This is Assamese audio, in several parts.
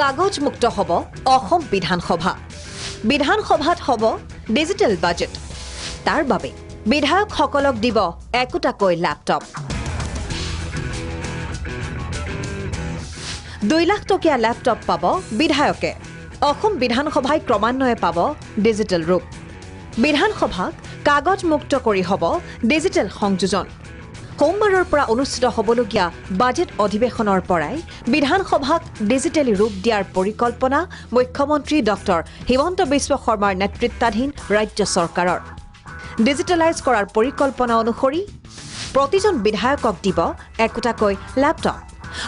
কাগজমুক্ত হ'ব অসম বিধানসভা বিধানসভাত হ'ব ডিজিটেল বাজেট তাৰ বাবে বিধায়কসকলক দিব একোটাকৈ ল্যাপটপ 2 লাখ টকীয়া ল্যাপটপ পাব বিধায়কে অসম বিধানসভাই ক্ৰমান্বয়ে পাব ডিজিটেল ৰূপ বিধানসভাক কাগজমুক্ত কৰি হ'ব ডিজিটেল সংযোজন সোমবাৰৰ পৰা অনুষ্ঠিত হ'বলগীয়া বাজেট অধিৱেশনৰ পৰাই বিধানসভাক ডিজিটেলি ৰূপ দিয়াৰ পৰিকল্পনা মুখ্যমন্ত্ৰী ডক্টৰ হিমন্ত বিশ্ব শৰ্মাৰ নেতৃত্বাধীন ৰাজ্য চৰকাৰৰ ডিজিটেলাইজ কৰাৰ পৰিকল্পনা অনুসৰি প্ৰতিজন বিধায়কক দিব একোটাকৈ ল্যাপটপ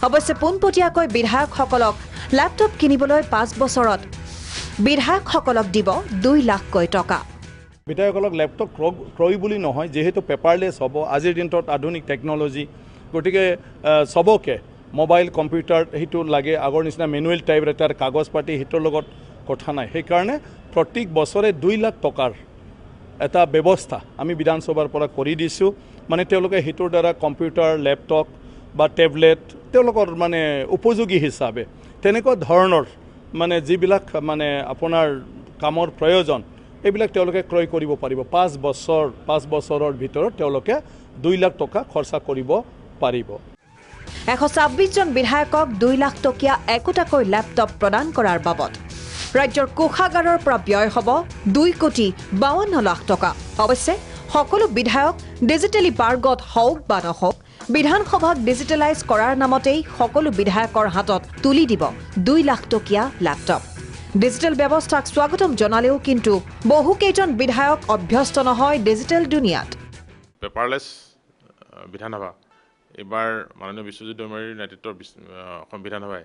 অৱশ্যে পোনপটীয়াকৈ বিধায়কসকলক ল্যাপটপ কিনিবলৈ 5 বছৰত বিধায়কসকলক দিব 2 লাখকৈ টকা বিধায়কসকলক ল্যাপটপ ক্ৰয় বুলি নহয় যেহেতু পেপাৰলেছ হ'ব আজিৰ দিনত আধুনিক টেকনলজি গতিকে সবকে মোবাইল কম্পিউটাৰ হেতু লাগে আগৰ নিচিনা মেনুৱেল টাইপ এটাৰ কাগজ পাতি হেতৰ লগত কথা নাই সেইকাৰণে প্ৰত্যেক বছৰে 2 লাখ টকাৰ এটা ব্যৱস্থা আমি বিধানসভাৰ পৰা কৰি দিছো মানে তেওঁলোকে হেতৰ দ্বাৰা কম্পিউটাৰ ল্যাপটপ বা টেবলেট তেওঁলোকৰ মানে উপযোগী হিচাপে তেনেকুৱা ধৰণৰ মানে যিবিলাক মানে আপোনাৰ কামৰ প্ৰয়োজন এইবিলাক তেওঁলোকে ক্ৰয় কৰিব পাৰিব 5 বছৰৰ ভিতৰত তেওঁলোকে 2 লাখ টকা খৰচা কৰিব পাৰিব 126 জন বিধায়কক 2 লাখ টকীয়া একোটাকৈ ল্যাপটপ প্ৰদান কৰাৰ বাবদ ৰাজ্যৰ কোষাগাৰৰ পৰা ব্যয় হ'ব 2,52 লাখ টকা অৱশ্যে সকলো বিধায়ক ডিজিটেলি পাৰ্গত হওক বা নহওক বিধানসভাক ডিজিটেলাইজ কৰাৰ নামতেই সকলো বিধায়কৰ হাতত তুলি দিব 2 লাখ টকীয়া ল্যাপটপ ডিজিটেল ব্যৱস্থাক স্বাগতম জনালেও কিন্তু বহু কেইজন বিধায়ক অভ্যস্ত নহয় ডিজিটেল দুনিয়াত পেপাৰলেছ বিধানসভা এবাৰ মাননীয় বিশ্বজিৎ দৈমাৰীৰ নেতৃত্বৰ অসম বিধানসভাই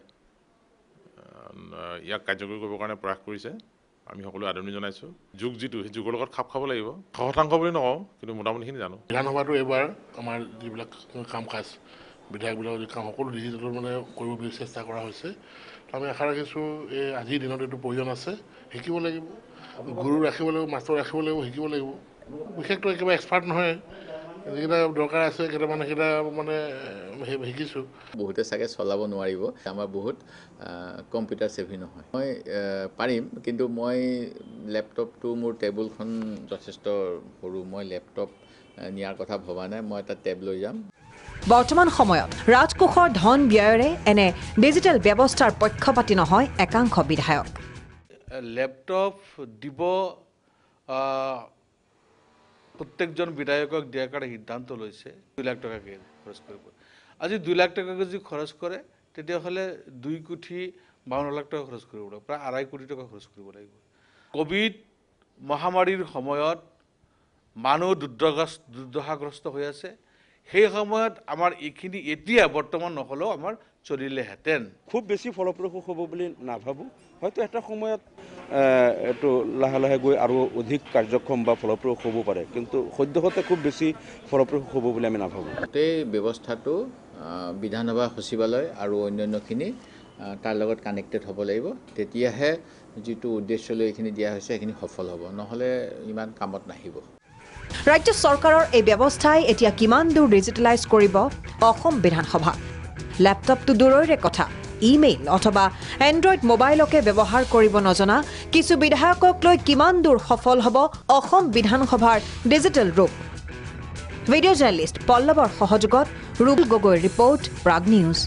ইয়াক কাৰ্যকৰী কৰিবৰ কাৰণে প্ৰয়াস কৰিছে আমি সকলো আদৰণি জনাইছোঁ যুগ যিটো সেই যুগৰ লগত খাপ খাব লাগিব শতাংশ বুলি নকওঁ কিন্তু মোটামুটিখিনি জানো বিধানসভাটো এবাৰ আমাৰ যিবিলাক কাম কাজ বিধায়কবিলাকৰ যি কাম সকলো ডিজিটেলৰ মানে কৰিব চেষ্টা কৰা হৈছে আমি আশা ৰাখিছোঁ এই আজিৰ দিনত এইটো প্ৰয়োজন আছে শিকিব লাগিব গুৰু ৰাখিব লাগিব মাষ্টৰ ৰাখিব লাগিব শিকিব লাগিব বিশেষকৈ একেবাৰে এক্সপাৰ্ট নহয় যিকেইটা দৰকাৰ আছে কেইটামান সেইকেইটা মানে শিকিছোঁ বহুতে চাগে চলাব নোৱাৰিব আমাৰ বহুত কম্পিউটাৰ ছেভি নহয় মই পাৰিম কিন্তু মই লেপটপটো মোৰ টেবুলখন যথেষ্ট সৰু মই লেপটপ নিয়াৰ কথা ভবা নাই মই এটা টেব লৈ যাম বৰ্তমান সময়ত ৰাজকোষৰ ধন ব্যয়েৰে এনে ডিজিটেল ব্যৱস্থাৰ পক্ষপাতি নহয় একাংশ বিধায়ক ল্যাপটপ দিব প্ৰত্যেকজন বিধায়কক দিয়াৰ কাৰণে সিদ্ধান্ত লৈছে 2 লাখ টকাকে খৰচ কৰিব আজি 2 লাখ টকাকে যদি খৰচ কৰে তেতিয়াহ'লে 2,52 লাখ টকা খৰচ কৰিব লাগিব প্ৰায় 2.5 কোটি টকা খৰচ কৰিব লাগিব কোভিড মহামাৰীৰ সময়ত মানুহ দুৰ্দশাগ্ৰস্ত হৈ আছে সেই সময়ত আমাৰ এইখিনি এতিয়া বৰ্তমান নহ'লেও আমাৰ চলিলেহেঁতেন খুব বেছি ফলপ্ৰসূ হ'ব বুলি নাভাবোঁ হয়তো এটা সময়ত এইটো লাহে লাহে গৈ আৰু অধিক কাৰ্যক্ষম বা ফলপ্ৰসূ হ'ব পাৰে কিন্তু সদ্যহতে খুব বেছি ফলপ্ৰসূ হ'ব বুলি আমি নাভাবোঁ গোটেই ব্যৱস্থাটো বিধানসভা সচিবালয় আৰু অন্যান্যখিনি তাৰ লগত কানেক্টেড হ'ব লাগিব তেতিয়াহে যিটো উদ্দেশ্য লৈ এইখিনি দিয়া হৈছে সেইখিনি সফল হ'ব নহ'লে ইমান কামত নাহিব ৰাজ্য চৰকাৰৰ এই ব্যৱস্থাই এতিয়া কিমান দূৰ ডিজিটেলাইজ কৰিব অসম বিধানসভা ল্যাপটপটো দূৰৰে কথা ইমেইল অথবা এণ্ড্ৰইড মোবাইলকে ব্যৱহাৰ কৰিব নজনা কিছু বিধায়কক লৈ কিমান দূৰ সফল হ'ব অসম বিধানসভাৰ ডিজিটেল ৰূপ ভিডিঅ' জাৰ্নেলিষ্ট পল্লৱৰ সহযোগত ৰুবুল গগৈৰ ৰিপৰ্ট প্ৰাগ নিউজ